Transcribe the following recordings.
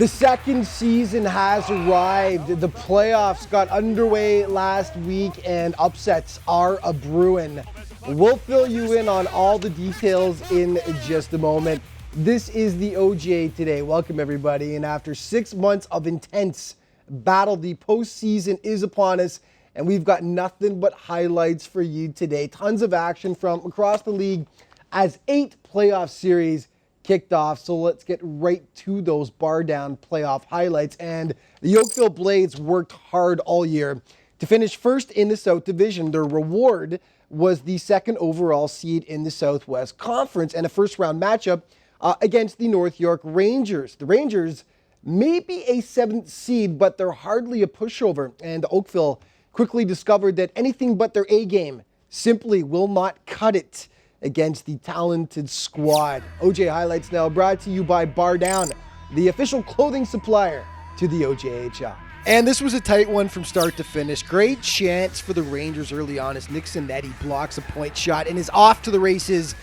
The second season has arrived. The playoffs got underway last week and upsets are a-brewing. We'll fill you in on all the details in just a moment. This is the OJ Today. Welcome everybody. And after 6 months of intense battle, the postseason is upon us and we've got nothing but highlights for you today. Tons of action from across the league as 8 playoff series kicked off. So let's get right to those bar down playoff highlights. And the Oakville Blades worked hard all year to finish first in the South Division. Their reward was the second overall seed in the Southwest Conference and a first round matchup against the North York Rangers. The Rangers may be a 7th seed, but they're hardly a pushover. And Oakville quickly discovered that anything but their A game simply will not cut it against the talented squad. OJ Highlights now brought to you by Bar Down, the official clothing supplier to the OJHL. And this was a tight one from start to finish. Great chance for the Rangers early on as Nick Zanetti blocks a point shot and is off to the races,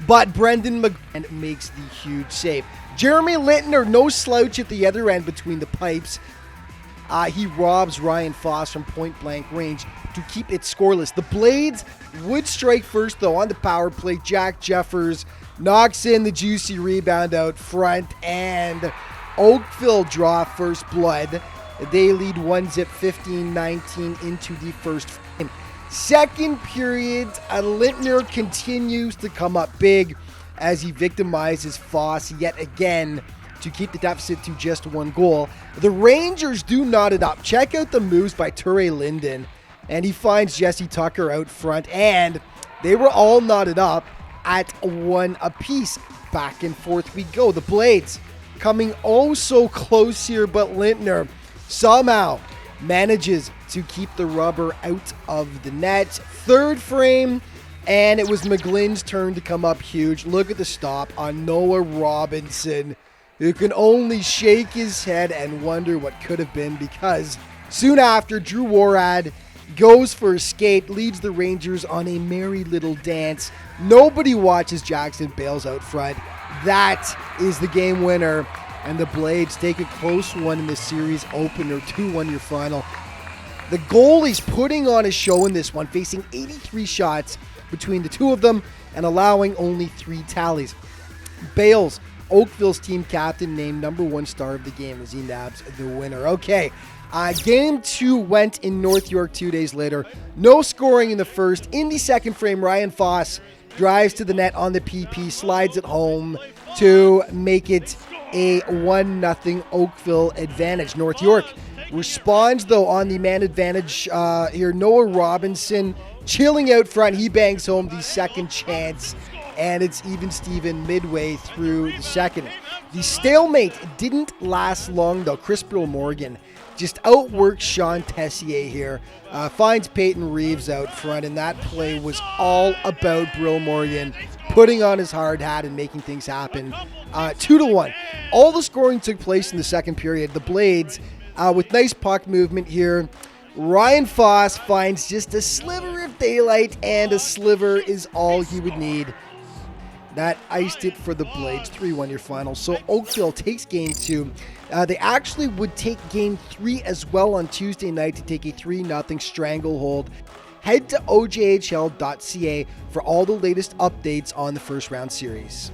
but Brendan McGovern makes the huge save. Jeremy Lintner, no slouch at the other end between the pipes. He robs Ryan Foss from point-blank range to keep it scoreless. The Blades would strike first, though, on the power play. Jack Jeffers knocks in the juicy rebound out front, and Oakville draw first blood. They lead 1-0, 15-19 into the first frame. Second period, Lintner continues to come up big as he victimizes Foss yet again to keep the deficit to just 1 goal. The Rangers do knot it up. Check out the moves by Ture Linden, and he finds Jesse Tucker out front, and they were all knotted up at 1 apiece. Back and forth we go. The Blades coming oh so close here, but Lintner somehow manages to keep the rubber out of the net. Third frame, and it was McGlynn's turn to come up huge. Look at the stop on Noah Robinson, who can only shake his head and wonder what could have been, because soon after, Drew Worrad goes for a skate, leads the Rangers on a merry little dance. Nobody watches. Jackson Bales out front. That is the game winner, and the Blades take a close one in the series opener, 2-1 your final. The goalie's putting on a show in this one, facing 83 shots between the two of them and allowing only 3 tallies. Bales, Oakville's team captain, named number 1 star of the game as he nabs the winner. Okay, game 2 went in North York 2 days later. No scoring in the first. In the second frame, Ryan Foss drives to the net on the PP, slides it home to make it a 1-0 Oakville advantage. North York responds, though, on the man advantage here. Noah Robinson chilling out front. He bangs home the second chance, and it's even Steven midway through the second. The stalemate didn't last long, though. Chris Brill Morgan just outworks Sean Tessier here. Finds Peyton Reeves out front, and that play was all about Brill Morgan putting on his hard hat and making things happen. 2-1. All the scoring took place in the second period. The Blades, with nice puck movement here, Ryan Foss finds just a sliver of daylight, and a sliver is all he would need. That iced it for the Blades. 3-1 your final. So Oakville takes game 2. They actually would take game 3 as well on Tuesday night to take a 3-0 stranglehold. Head to ojhl.ca for all the latest updates on the first round series.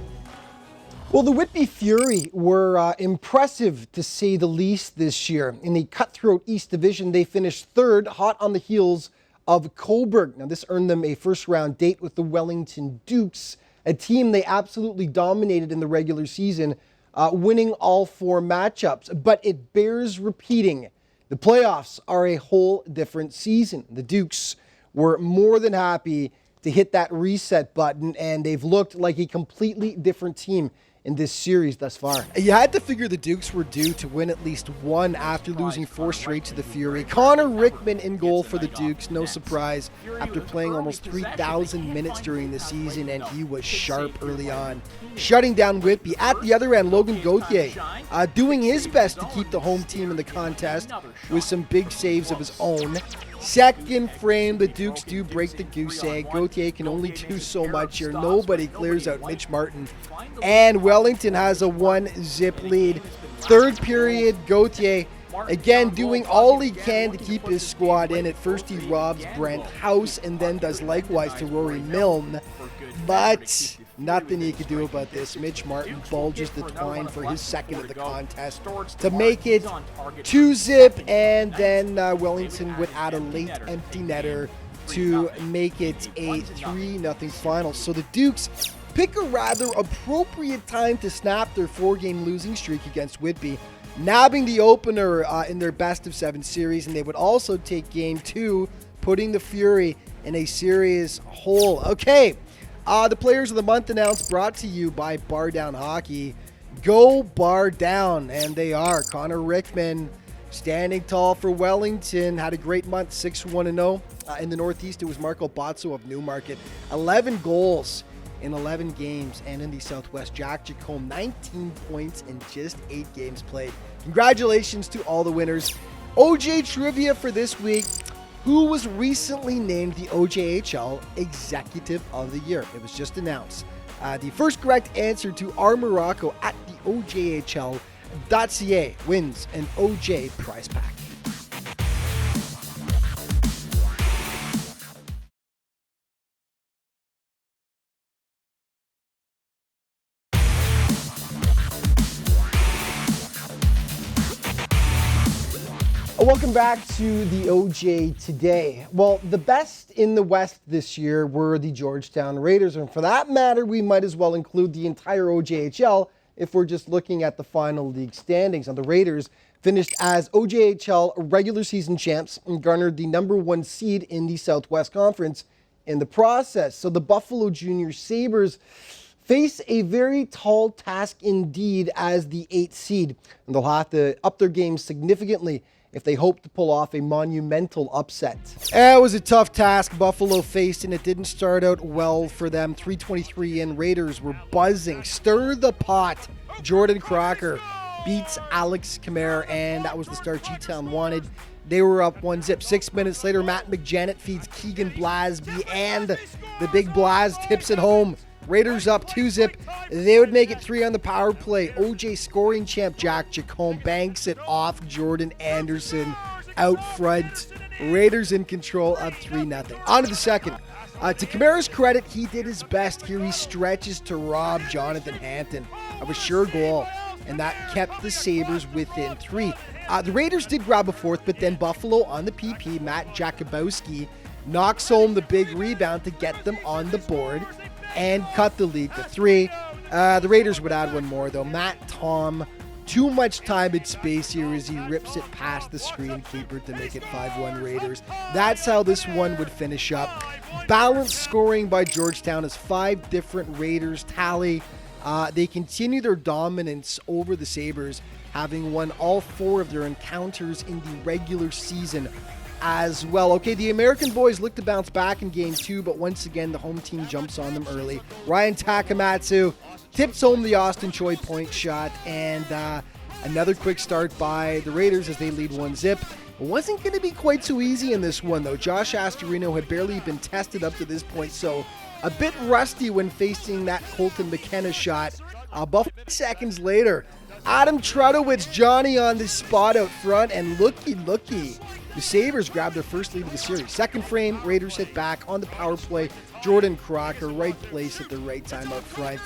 Well, the Whitby Fury were impressive to say the least this year. In the cutthroat East Division, they finished 3rd, hot on the heels of Cobourg. Now, this earned them a first-round date with the Wellington Dukes, a team they absolutely dominated in the regular season, winning all 4 matchups. But it bears repeating, the playoffs are a whole different season. The Dukes were more than happy to hit that reset button, and they've looked like a completely different team in this series thus far. You had to figure the Dukes were due to win at least 1 after losing 4 straight to the Fury. Connor Rickman in goal for the Dukes, no surprise, after playing almost 3,000 minutes during the season, and he was sharp early on, shutting down Whitby. At the other end, Logan Gauthier doing his best to keep the home team in the contest with some big saves of his own. Second frame, the Dukes do break the goose egg. Gauthier can only do so much here. Nobody clears out Mitch Martin, and Wellington has a 1-0 lead. Third period, Gauthier again doing all he can to keep his squad in. At first he robs Brent House and then does likewise to Rory Milne. But nothing he could do about this. Mitch Martin bulges the twine for his second of the contest to make it 2-zip, and then Wellington would add a late empty netter to make it a 3-0 final. So the Dukes pick a rather appropriate time to snap their 4-game losing streak against Whitby, nabbing the opener in their best-of-7 series, and they would also take Game 2, putting the Fury in a serious hole. Okay, the Players of the Month announced, brought to you by Bar Down Hockey. Go Bar Down, and they are. Connor Rickman standing tall for Wellington, had a great month, 6-1-0. In the Northeast, it was Marco Bozzo of Newmarket, 11 goals in 11 games, and in the Southwest, Jack Jacome, 19 points in just 8 games played. Congratulations to all the winners. OJ trivia for this week. Who was recently named the OJHL Executive of the Year? It was just announced. The first correct answer to R. Morocco at the OJHL.ca wins an OJ prize pack. Welcome back to the OJ Today. Well, the best in the West this year were the Georgetown Raiders, and for that matter, we might as well include the entire OJHL if we're just looking at the final league standings. Now, the Raiders finished as OJHL regular season champs and garnered the #1 seed in the Southwest Conference in the process. So the Buffalo Junior Sabres face a very tall task indeed as the 8th seed, and they'll have to up their game significantly if they hope to pull off a monumental upset. It was a tough task Buffalo faced, and it didn't start out well for them. 3:23 in, Raiders were buzzing. Stir the pot. Jordan Crocker beats Alex Kamara, and that was the start G-Town wanted. They were up 1-0. 6 minutes later, Matt McJanet feeds Keegan Blasby, and the big Blas tips it home. Raiders up 2-0. They would make it 3 on the power play. OJ scoring champ Jack Jacome banks it off Jordan Anderson out front. Raiders in control, up 3-0. On to the second. To Kamara's credit, he did his best here. He stretches to rob Jonathan Hampton of a sure goal, and that kept the Sabres within 3. The Raiders did grab a fourth, but then Buffalo on the PP, Matt Jakubowski, knocks home the big rebound to get them on the board and cut the lead to 3. The Raiders would add one more, though. Matt Tom, too much time and space here as he rips it past the screen keeper to make it 5-1 Raiders. That's how this one would finish up. Balanced scoring by Georgetown as 5 different Raiders tally. They continue their dominance over the Sabres, having won all 4 of their encounters in the regular season as well. Okay, the American boys look to bounce back in Game 2, but once again, the home team jumps on them early. Ryan Takamatsu tips home the Austin Choi point shot, and another quick start by the Raiders as they lead 1-0. It wasn't going to be quite so easy in this one, though. Josh Astorino had barely been tested up to this point, so a bit rusty when facing that Colton McKenna shot. About 5 seconds later, Adam Trudowitz, Johnny on the spot out front, and looky, the Sabres grabbed their first lead of the series. Second frame, Raiders hit back on the power play. Jordan Crocker, right place at the right time up front,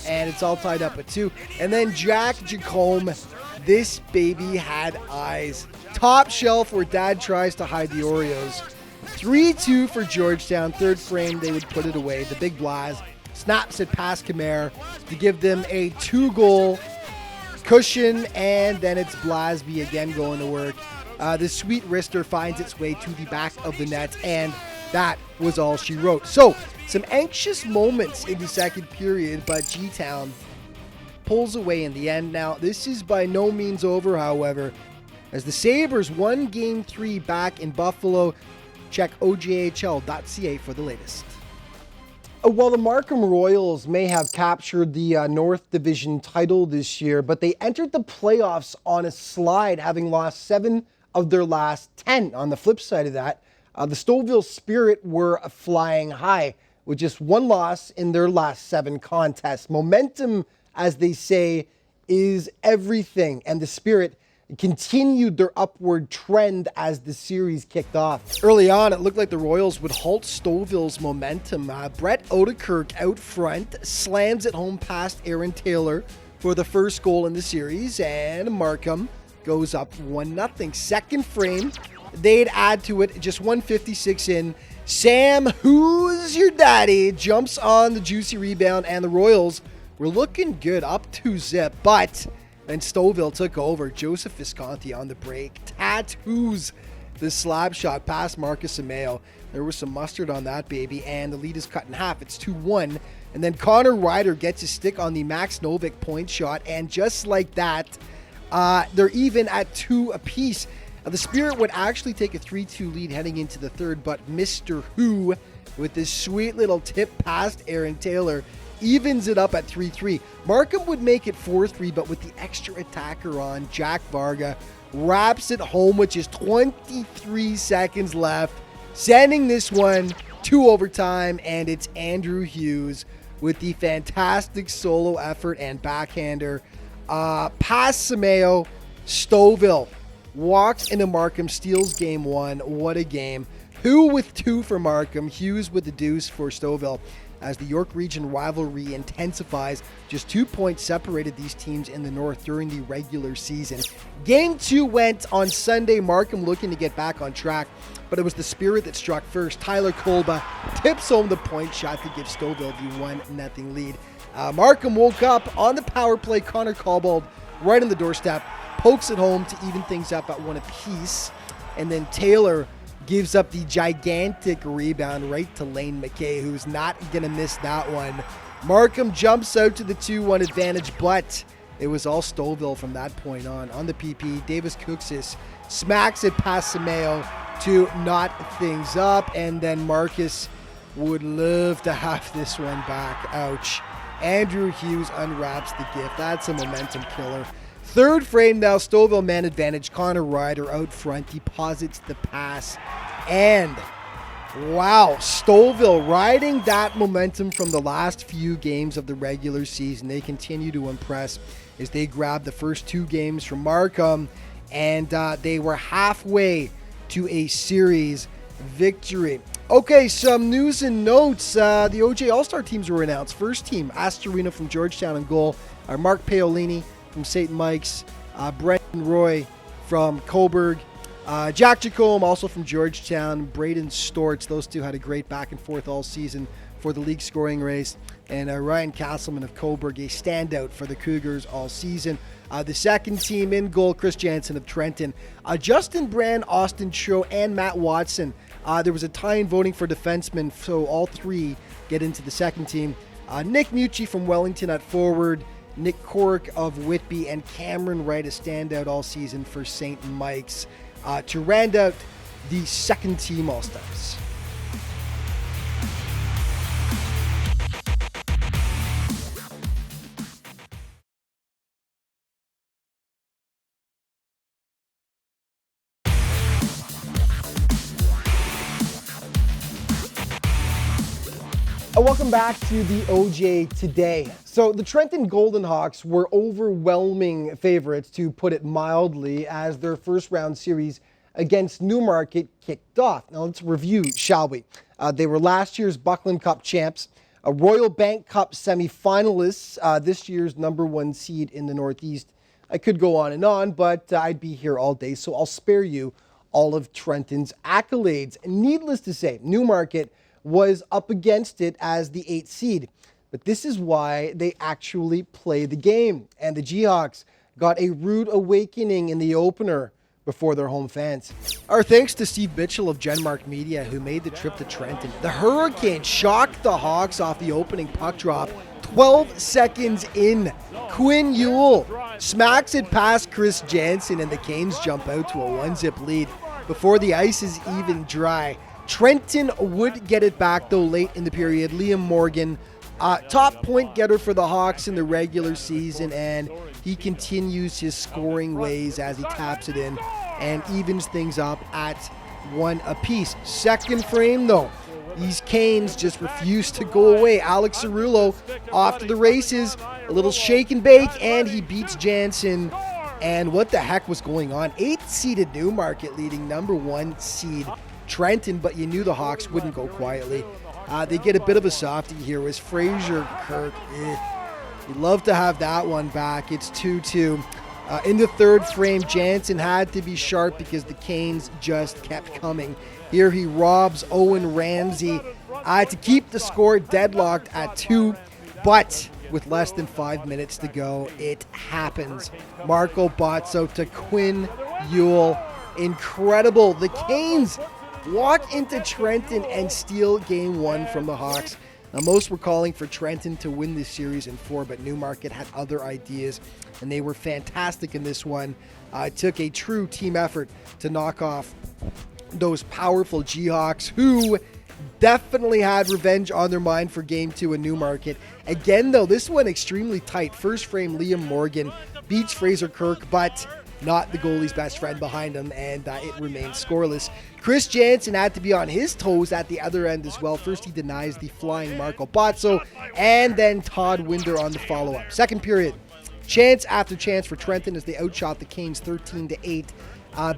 and it's all tied up at 2. And then Jack Jacome, this baby had eyes. Top shelf where dad tries to hide the Oreos. 3-2 for Georgetown. Third frame, they would put it away. The big Blas snaps it past Kamara to give them a 2-goal cushion, and then it's Blasby again going to work. The sweet wrister finds its way to the back of the net, and that was all she wrote. So, some anxious moments in the second period, but G-Town pulls away in the end. Now, this is by no means over, however, as the Sabres won Game 3 back in Buffalo. Check OJHL.ca for the latest. Well, the Markham Royals may have captured the North Division title this year, but they entered the playoffs on a slide, having lost 7 of their last 10. On the flip side of that, the Stouffville Spirit were flying high with just 1 loss in their last 7 contests. Momentum, as they say, is everything, and the Spirit continued their upward trend as the series kicked off. Early on, it looked like the Royals would halt Stouffville's momentum. Brett Oudekirk out front slams it home past Aaron Taylor for the first goal in the series, and Markham goes up 1-0. Second frame, they'd add to it just 1:56 in. Sam, who's your daddy, jumps on the juicy rebound, and the Royals were looking good, up 2-0, but then Stouffville took over. Joseph Visconti on the break tattoos the slap shot past Marcus Ameo. There was some mustard on that baby, and the lead is cut in half. It's 2-1, and then Connor Ryder gets his stick on the Max Novick point shot, and just like that, they're even at 2 apiece. The Spirit would actually take a 3-2 lead heading into the third, but Mr. Who, with this sweet little tip past Aaron Taylor, evens it up at 3-3. Markham would make it 4-3, but with the extra attacker on, Jack Varga wraps it home with just 23 seconds left, sending this one to overtime, and it's Andrew Hughes with the fantastic solo effort and backhander. Past Sameo, Stouffville walks into Markham, steals game 1. What a game. Who with 2 for Markham, Hughes with the deuce for Stouffville. As the York Region rivalry intensifies, just 2 points separated these teams in the north during the regular season. Game 2 went on Sunday, Markham looking to get back on track, but it was the Spirit that struck first. Tyler Kolba tips home the point shot to give Stouffville the 1-0 lead. Markham woke up on the power play. Connor Cobbold right on the doorstep, pokes it home to even things up at 1 apiece, and then Taylor gives up the gigantic rebound right to Lane McKay, who's not going to miss that one. Markham jumps out to the 2-1 advantage, but it was all Stouffville from that point on. On the PP, Davis Cooksis smacks it past Sameo to knot things up, and then Marcus would love to have this one back. Ouch. Andrew Hughes unwraps the gift. That's a momentum killer. Third frame now, Stouffville man advantage. Connor Ryder out front deposits the pass. And wow, Stouffville riding that momentum from the last few games of the regular season. They continue to impress as they grab the first 2 games from Markham, and they were halfway to a series victory. Okay, some news and notes. The OJ All-Star teams were announced. First team, Astorino from Georgetown in goal. Mark Paolini from St. Mike's, Brendan Roy from Cobourg, Jack Jacome also from Georgetown, Braden Storts. Those two had a great back and forth all season for the league scoring race, and Ryan Castleman of Cobourg, a standout for the Cougars all season. The second team in goal, Chris Jansen of Trenton, Justin Brand, Austin Cho, and Matt Watson. There was a tie in voting for defensemen, so all 3 get into the second team. Nick Mucci from Wellington at forward, Nick Cork of Whitby, and Cameron Wright, a standout all season for St. Mike's, to round out the second team All-Stars. Welcome back to the OJ Today. So the Trenton Golden Hawks were overwhelming favorites, to put it mildly, as their first round series against Newmarket kicked off. Now let's review, shall we? They were last year's Buckland Cup champs, a Royal Bank Cup semifinalists, this year's #1 seed in the Northeast. I could go on and on, but I'd be here all day, so I'll spare you all of Trenton's accolades. Needless to say, Newmarket was up against it as the 8th seed. But this is why they actually play the game. And the Jayhawks got a rude awakening in the opener before their home fans. Our thanks to Steve Mitchell of Genmark Media, who made the trip to Trenton. The Hurricane shocked the Hawks off the opening puck drop. 12 seconds in, Quinn Ewell smacks it past Chris Jansen, and the Canes jump out to a 1-zip lead before the ice is even dry. Trenton would get it back, though, late in the period. Liam Morgan, top point getter for the Hawks in the regular season, and he continues his scoring ways as he taps it in and evens things up at 1 apiece. Second frame, though, these Canes just refuse to go away. Alex Cerullo off to the races. A little shake and bake, and he beats Jansen. And what the heck was going on? 8th-seeded Newmarket leading number 1 seed Trenton, but you knew the Hawks wouldn't go quietly. They get a bit of a softie here. Was Fraser Kirk? You'd love to have that one back. It's 2-2. In the third frame, Jansen had to be sharp because the Canes just kept coming. Here he robs Owen Ramsey to keep the score deadlocked at 2, but with less than 5 minutes to go, it happens. Marco Bozzo to Quinn Ewell. Incredible. The Canes walk into Trenton and steal game 1 from the Hawks. Now, most were calling for Trenton to win this series in 4, but Newmarket had other ideas, and they were fantastic in this one. It took a true team effort to knock off those powerful G-Hawks, who definitely had revenge on their mind for game 2 in Newmarket. Again, though, this one extremely tight. First frame, Liam Morgan beats Fraser Kirk, but not the goalie's best friend behind him, and it remains scoreless. Chris Jansen had to be on his toes at the other end as well. First, he denies the flying Marco Bozzo, and then Todd Winder on the follow-up. Second period, chance after chance for Trenton as they outshot the Canes 13-8.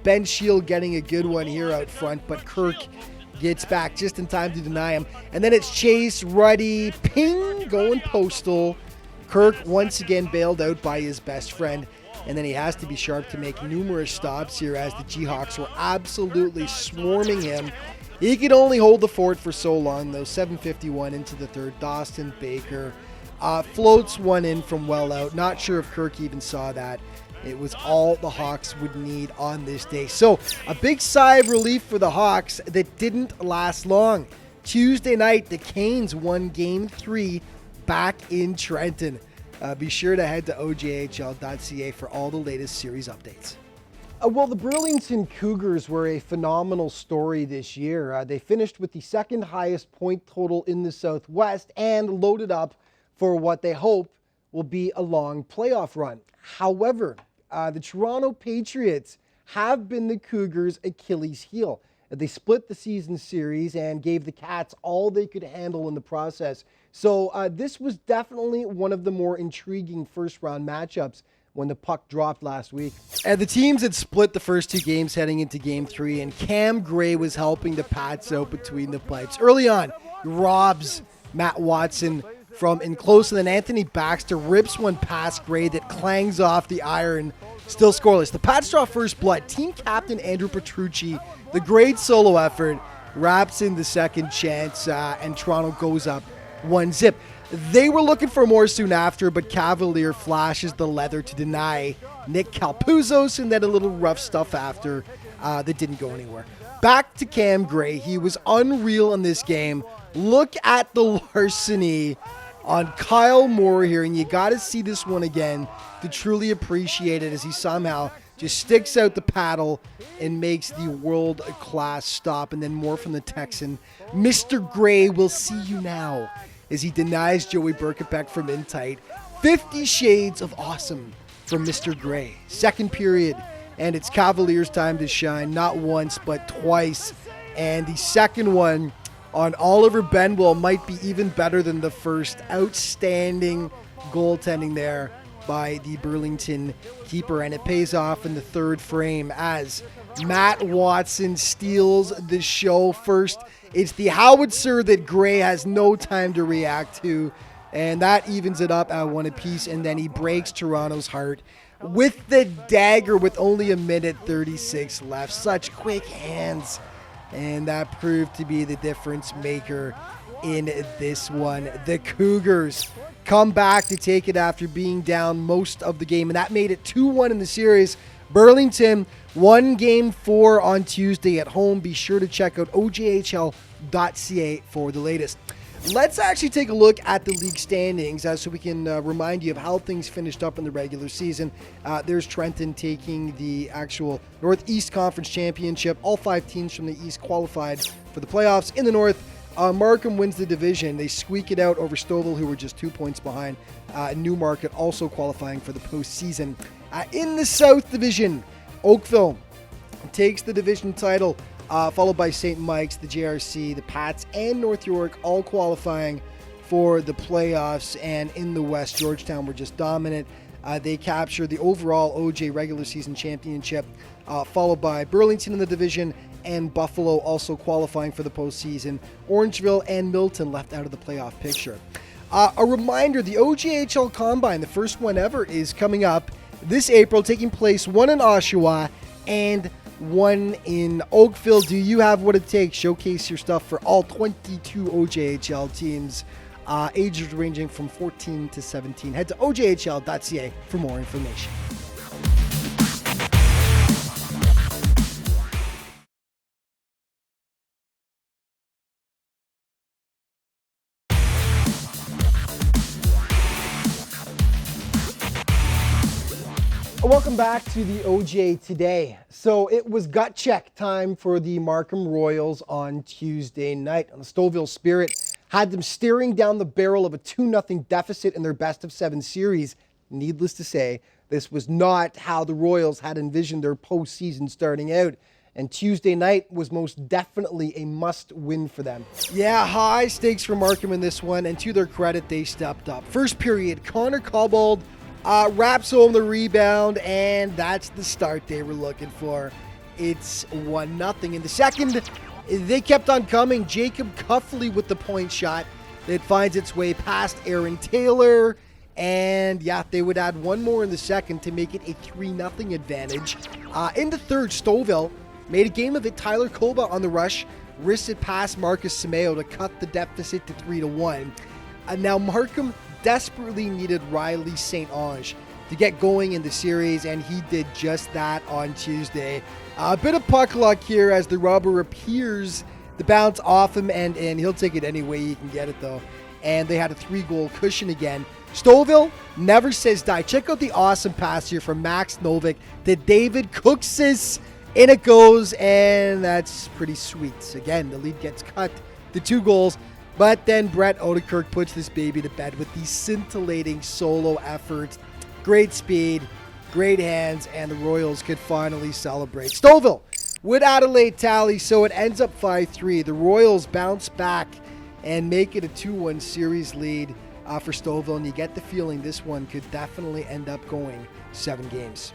Ben Shield getting a good one here out front, but Kirk gets back just in time to deny him. And then it's Chase, Ruddy, ping, going postal. Kirk once again bailed out by his best friend. And then he has to be sharp to make numerous stops here as the G-Hawks were absolutely swarming him. He could only hold the fort for so long, though. 7:51 into the third. Dawson Baker floats one in from well out. Not sure if Kirk even saw that. It was all the Hawks would need on this day. So a big sigh of relief for the Hawks that didn't last long. Tuesday night, the Canes won Game 3 back in Trenton. Be sure to head to ojhl.ca for all the latest series updates. Well, the Burlington Cougars were a phenomenal story this year. They finished with the second highest point total in the Southwest and loaded up for what they hope will be a long playoff run. However, the Toronto Patriots have been the Cougars' Achilles heel. They split the season series and gave the Cats all they could handle in the process. So this was definitely one of the more intriguing first-round matchups when the puck dropped last week. And the teams had split the first 2 games heading into Game 3, and Cam Gray was helping the Pats out between the pipes. Early on, he robs Matt Watson from in close, and then Anthony Baxter rips one past Gray that clangs off the iron. Still scoreless. The Pats draw first blood. Team captain Andrew Petrucci, the great solo effort, wraps in the second chance, and Toronto goes up 1-0. They were looking for more soon after, but Cavalier flashes the leather to deny Nick Calpuzos, and then a little rough stuff after that didn't go anywhere. Back to Cam Gray. He was unreal in this game. Look at the larceny on Kyle Moore here, and you got to see this one again to truly appreciate it as he somehow just sticks out the paddle and makes the world-class stop. And then more from the Texan. Mr. Gray will see you now as he denies Joey Birkenbeck from in tight. 50 Shades of Awesome from Mr. Gray. Second period, and it's Cavaliers' time to shine, not once but twice. And the second one on Oliver Benwell might be even better than the first. Outstanding goaltending there by the Burlington keeper, and it pays off in the third frame as Matt Watson steals the show. First, it's the howitzer that Gray has no time to react to, and that evens it up at 1 apiece, and then he breaks Toronto's heart with the dagger with only a minute 36 left. Such quick hands, and that proved to be the difference maker in this one. The Cougars come back to take it after being down most of the game, and that made it 2-1 in the series. Burlington won Game 4 on Tuesday at home. Be sure to check out ojhl.ca for the latest. Let's actually take a look at the league standings so we can remind you of how things finished up in the regular season. There's Trenton taking the actual Northeast Conference Championship. All 5 teams from the East qualified for the playoffs. In the North, Markham wins the division. They squeak it out over Stouffville, who were just 2 points behind. Newmarket also qualifying for the postseason. In the South Division, Oakville takes the division title, followed by St. Mike's, the JRC, the Pats, and North York, all qualifying for the playoffs, and in the West, Georgetown were just dominant. They captured the overall OJ regular season championship, followed by Burlington in the division and Buffalo also qualifying for the postseason. Orangeville and Milton left out of the playoff picture. A reminder, the OJHL Combine, the first one ever, is coming up this April, taking place one in Oshawa and one in Oakville. Do you have what it takes? Showcase your stuff for all 22 OJHL teams, ages ranging from 14 to 17. Head to ojhl.ca for more information. Welcome back to the OJ Today. So it was gut check time for the Markham Royals on Tuesday night. The Stouffville Spirit had them staring down the barrel of a 2-0 deficit in their best-of-7 series. Needless to say, this was not how the Royals had envisioned their postseason starting out. And Tuesday night was most definitely a must-win for them. Yeah, high stakes for Markham in this one, and to their credit, they stepped up. First period, Connor Cobbold wraps home the rebound, and that's the start they were looking for. It's 1-0. In the second, they kept on coming. Jacob Cuffley with the point shot that finds its way past Aaron Taylor. And yeah, they would add one more in the second to make it a 3-0 advantage. In the third, Stouffville made a game of it. Tyler Kolba on the rush wrists it past Marcus Simeo to cut the deficit to 3-1. Now Markham desperately needed Riley St. Ange to get going in the series, and he did just that on Tuesday. A bit of puck luck here as the rubber appears to bounce off him, and he'll take it any way he can get it, though. And they had a 3-goal cushion again. Stouffville never says die. Check out the awesome pass here from Max Novick to David Cooksis. In it goes, and that's pretty sweet. Again, the lead gets cut to 2 goals. But then Brett Odekirk puts this baby to bed with the scintillating solo effort. Great speed, great hands, and the Royals could finally celebrate. Stouffville would add a late tally, so it ends up 5-3. The Royals bounce back and make it a 2-1 series lead for Stouffville, and you get the feeling this one could definitely end up going 7 games.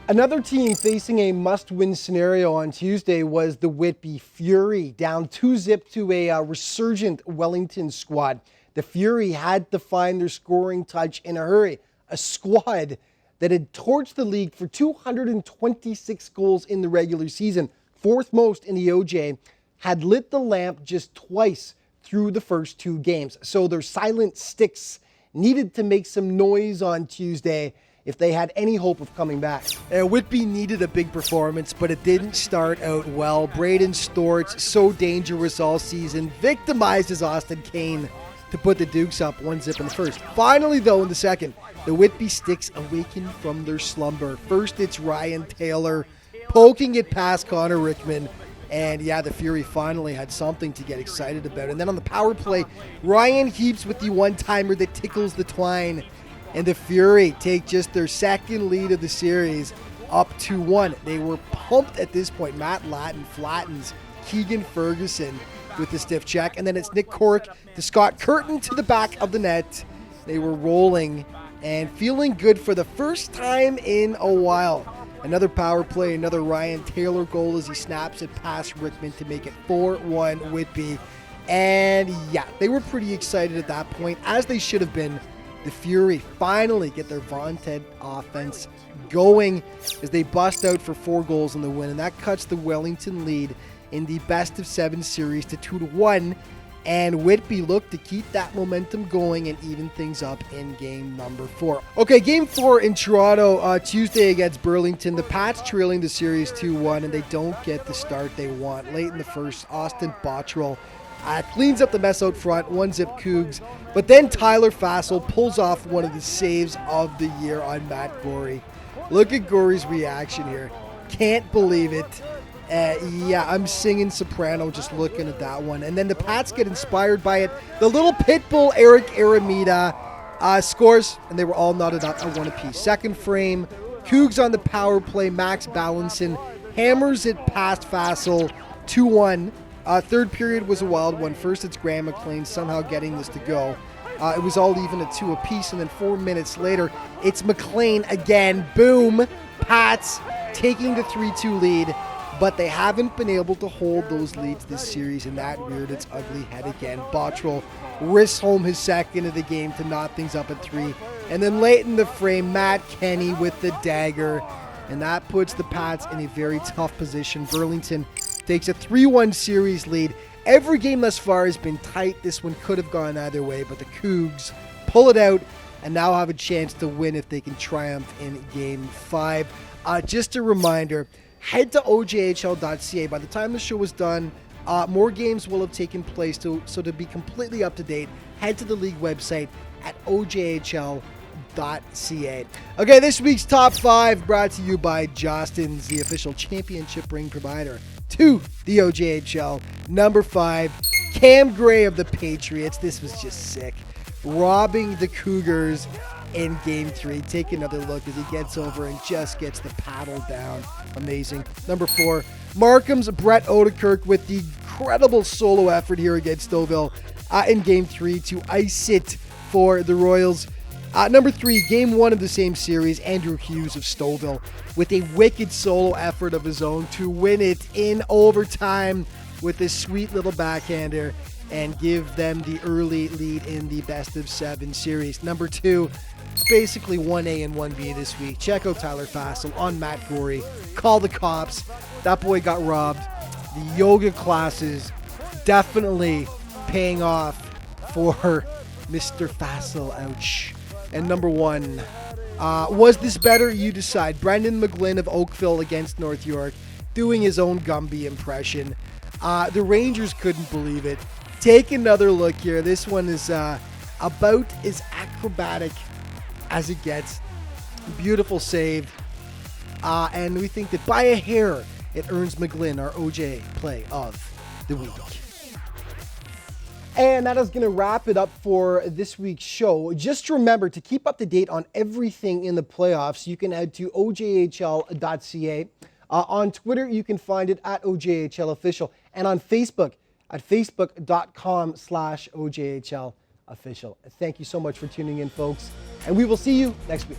Another team facing a must-win scenario on Tuesday was the Whitby Fury, down 2-0 to a resurgent Wellington squad. The Fury had to find their scoring touch in a hurry, a squad that had torched the league for 226 goals in the regular season, 4th most in the OJ, had lit the lamp just twice through the first 2 games. So their silent sticks needed to make some noise on Tuesday if they had any hope of coming back. Whitby needed a big performance, but it didn't start out well. Braden Storts, so dangerous all season, victimizes Austin Kane to put the Dukes up 1-0 in the first. Finally, though, in the second, the Whitby Sticks awaken from their slumber. First, it's Ryan Taylor poking it past Connor Rickman. And yeah, the Fury finally had something to get excited about. And then on the power play, Ryan Heaps with the one-timer that tickles the twine. And the Fury take just their second lead of the series up 2-1. They were pumped at this point. Matt Lattin flattens Keegan Ferguson with the stiff check. And then it's Nick Cork to Scott Curtin to the back of the net. They were rolling and feeling good for the first time in a while. Another power play, another Ryan Taylor goal as he snaps it past Rickman to make it 4-1 Whitby. And yeah, they were pretty excited at that point, as they should have been. The Fury finally get their vaunted offense going as they bust out for 4 goals in the win, and that cuts the Wellington lead in the best-of-7 series to 2-1, and Whitby looked to keep that momentum going and even things up in game number 4. Okay, game 4 in Toronto, Tuesday against Burlington. The Pats trailing the series 2-1, and they don't get the start they want. Late in the first, Austin Bottrell cleans up the mess out front, 1-0 Cougs. But then Tyler Fassel pulls off one of the saves of the year on Matt Gorey. Look at Gorey's reaction here. Can't believe it. Yeah, I'm singing soprano just looking at that one. And then the Pats get inspired by it. The little pit bull, Eric Aramita, scores, and they were all knotted up at 1 apiece. Second frame, Cougs on the power play. Max Ballinson hammers it past Fassel, 2-1. Third period was a wild one. First, it's Graham McLean somehow getting this to go. It was all even at 2 apiece, and then 4 minutes later, it's McLean again. Boom! Pats taking the 3-2 lead, but they haven't been able to hold those leads this series, and that reared its ugly head again. Bottrell risks home his second of the game to knot things up at 3, and then late in the frame, Matt Kenny with the dagger, and that puts the Pats in a very tough position. Burlington takes a 3-1 series lead. Every game thus far has been tight. This one could have gone either way, but the Cougs pull it out and now have a chance to win if they can triumph in Game 5. Just a reminder, head to ojhl.ca. By the time the show was done, more games will have taken place. So to be completely up to date, head to the league website at ojhl.ca. Okay, this week's Top 5 brought to you by Jostens, the official championship ring provider to the OJHL. Number 5, Cam Gray of the Patriots. This was just sick. Robbing the Cougars in Game 3. Take another look as he gets over and just gets the paddle down. Amazing. Number 4, Markham's Brett Odekirk with the incredible solo effort here against Stouffville in Game 3 to ice it for the Royals. Number 3, Game 1 of the same series, Andrew Hughes of Stouffville with a wicked solo effort of his own to win it in overtime with this sweet little backhander and give them the early lead in the best-of-7 series. Number 2, it's basically 1A and 1B this week. Check out Tyler Fassel on Matt Gorey. Call the cops. That boy got robbed. The yoga classes definitely paying off for Mr. Fassel. Ouch. And number 1, was this better? You decide. Brendan McGlynn of Oakville against North York, doing his own Gumby impression. The Rangers couldn't believe it. Take another look here. This one is about as acrobatic as it gets. Beautiful save. And we think that by a hair, it earns McGlynn our OJ play of the week. And that is going to wrap it up for this week's show. Just remember to keep up to date on everything in the playoffs. You can head to ojhl.ca. On Twitter, you can find it at OJHLofficial. And on Facebook, at facebook.com/OJHLofficial. Thank you so much for tuning in, folks. And we will see you next week.